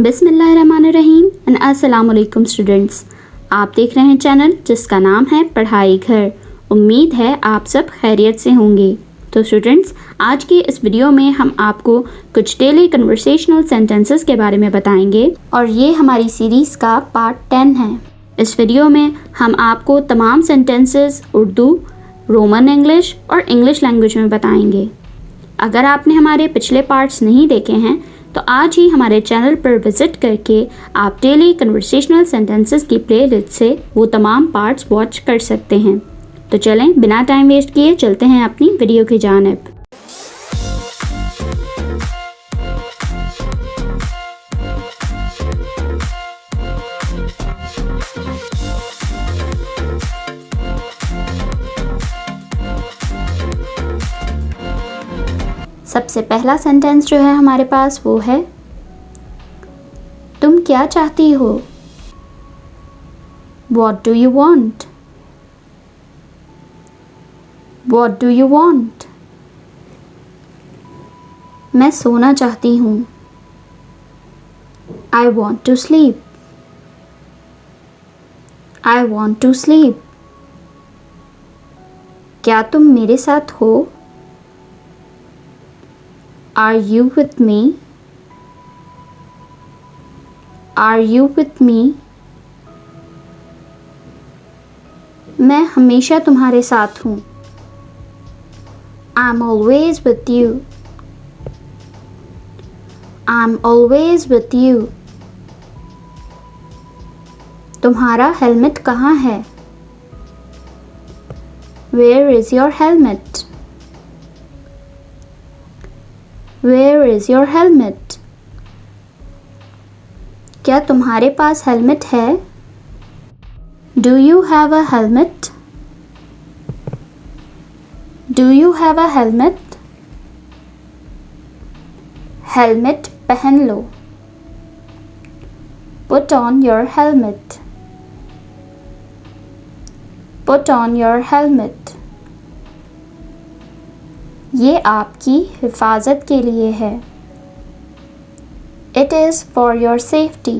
बिस्मिल्लाहिर्रहमानिर्रहीम एंड अस्सलाम वालेकुम स्टूडेंट्स। आप देख रहे हैं चैनल जिसका नाम है पढ़ाई घर। उम्मीद है आप सब खैरियत से होंगे। तो स्टूडेंट्स, आज की इस वीडियो में हम आपको कुछ डेली कन्वर्सेशनल सेंटेंसेस के बारे में बताएंगे और ये हमारी सीरीज़ का पार्ट 10 है। इस वीडियो में हम आपको तमाम सेंटेंसेस उर्दू, रोमन इंग्लिश और इंग्लिश लैंग्वेज में बताएंगे। अगर आपने हमारे पिछले पार्ट्स नहीं देखे हैं तो आज ही हमारे चैनल पर विज़िट करके आप डेली कन्वर्सेशनल सेंटेंसेस की प्लेलिस्ट से वो तमाम पार्ट्स वॉच कर सकते हैं। तो चलें बिना टाइम वेस्ट किए चलते हैं अपनी वीडियो की जानिब। सबसे पहला सेंटेंस जो है हमारे पास वो है, तुम क्या चाहती हो? What do you want? What do you want? मैं सोना चाहती हूँ। I want to sleep. I want to sleep. क्या तुम मेरे साथ हो? Are you with me? Are you with me? मैं हमेशा तुम्हारे साथ हूँ। I'm always with you. I'm always with you. तुम्हारा हेलमेट कहाँ है? Where is your helmet? Where is your helmet? क्या तुम्हारे पास हेलमेट है? Do you have a helmet? Do you have a helmet? Helmet पहन लो। Put on your helmet. Put on your helmet. ये आपकी हिफाजत के लिए है। It is for your safety.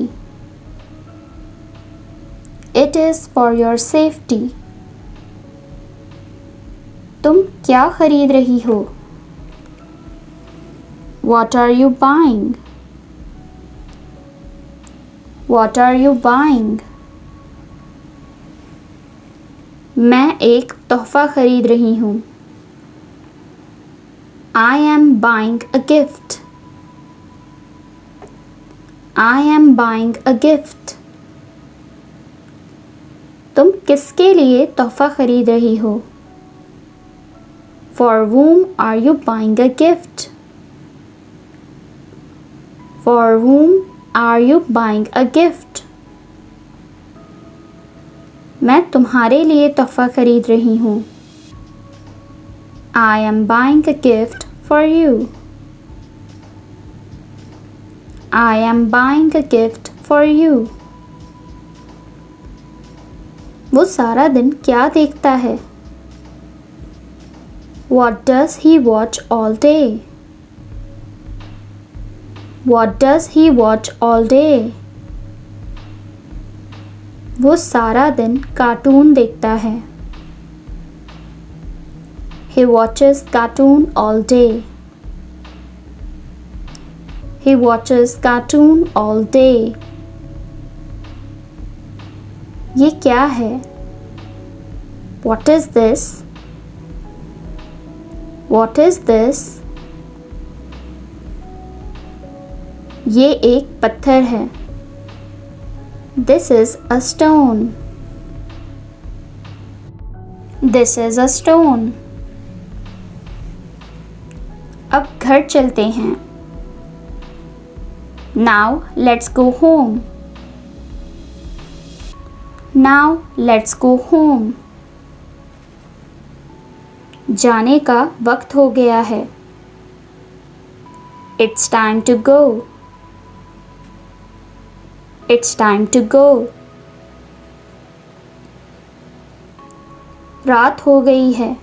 It is for your safety. तुम क्या खरीद रही हो? What are you buying? What are you buying? मैं एक तोहफा खरीद रही हूँ। I am buying a gift. I am buying a gift. तुम किसके लिए तोहफा खरीद रही हो? For whom are you buying a gift? For whom are you buying a gift? मैं तुम्हारे लिए तोहफा खरीद रही हूँ। I am buying a gift for you. I am buying a gift for you. वो सारा दिन क्या देखता है? What does he watch all day? What does he watch all day? वो सारा दिन कार्टून देखता है। He watches cartoon all day. He watches cartoon all day. ये क्या है? What is this? What is this? ये एक पत्थर है। This is a stone. This is a stone. अब घर चलते हैं। Now let's go home. Now let's go home. जाने का वक्त हो गया है। It's time to go. It's time to go. रात हो गई है।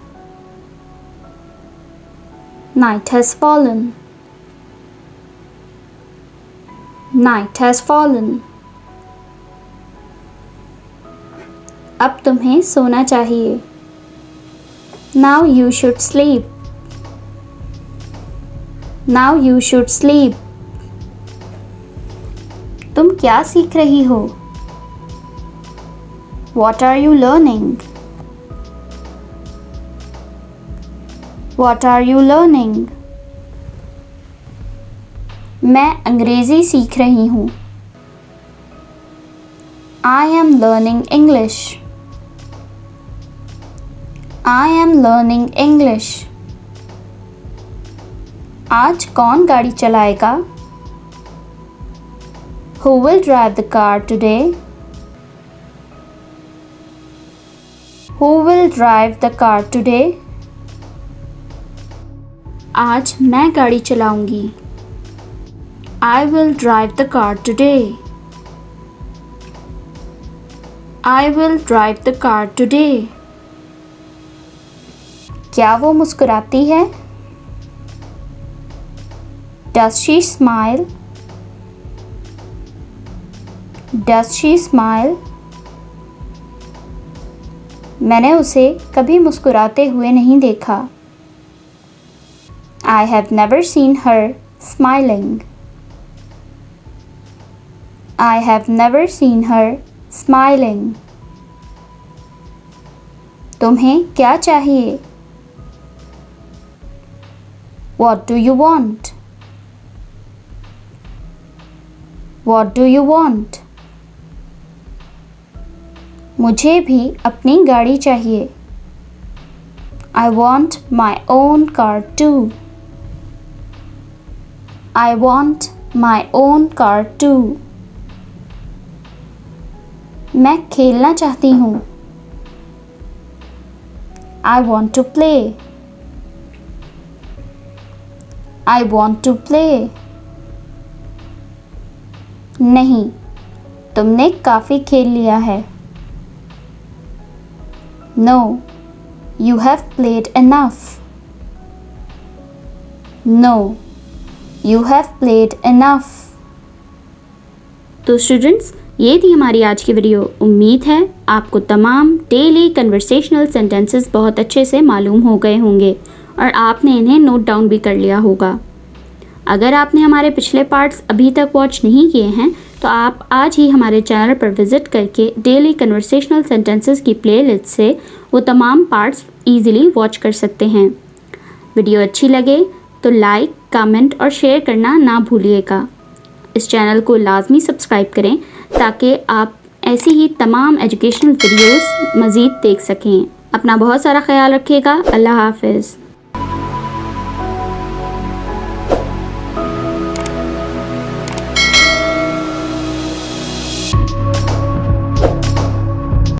Night has fallen. Night has fallen. अब तुम्हें सोना चाहिए. Now you should sleep. Now you should sleep. तुम क्या सीख रही हो? What are you learning? What are you learning? मैं अंग्रेज़ी सीख रही हूँ. I am learning English. I am learning English. आज कौन गाड़ी चलाएगा? Who will drive the car today? Who will drive the car today? आज मैं गाड़ी चलाऊंगी. I will drive the car today. I will drive the car today. क्या वो मुस्कुराती है? Does she smile? Does she smile? मैंने उसे कभी मुस्कुराते हुए नहीं देखा. I have never seen her smiling. I have never seen her smiling. तुम्हें क्या चाहिए? What do you want? What do you want? मुझे भी अपनी गाड़ी चाहिए. I want my own car too. I want my own car too. मैं खेलना चाहती हूँ. I want to play. I want to play. नहीं, तुमने काफ़ी खेल लिया है. No, you have played enough. No, you have played enough. तो स्टूडेंट्स, ये थी हमारी आज की वीडियो. उम्मीद है आपको तमाम डेली कन्वर्सेशनल सेंटेंसेस बहुत अच्छे से मालूम हो गए होंगे और आपने इन्हें नोट डाउन भी कर लिया होगा. अगर आपने हमारे पिछले पार्ट्स अभी तक वॉच नहीं किए हैं तो आप आज ही हमारे चैनल पर विज़िट करके डेली कन्वर्सेशनल सेंटेंसेस की प्लेलिस्ट से वो तमाम पार्ट्स ईज़िली वॉच कर सकते हैं. वीडियो अच्छी लगे तो लाइक, कमेंट और शेयर करना ना भूलिएगा. इस चैनल को लाजमी सब्सक्राइब करें ताकि आप ऐसी ही तमाम एजुकेशनल वीडियोस मज़ीद देख सकें. अपना बहुत सारा ख्याल रखिएगा. अल्लाह हाफ़िज़.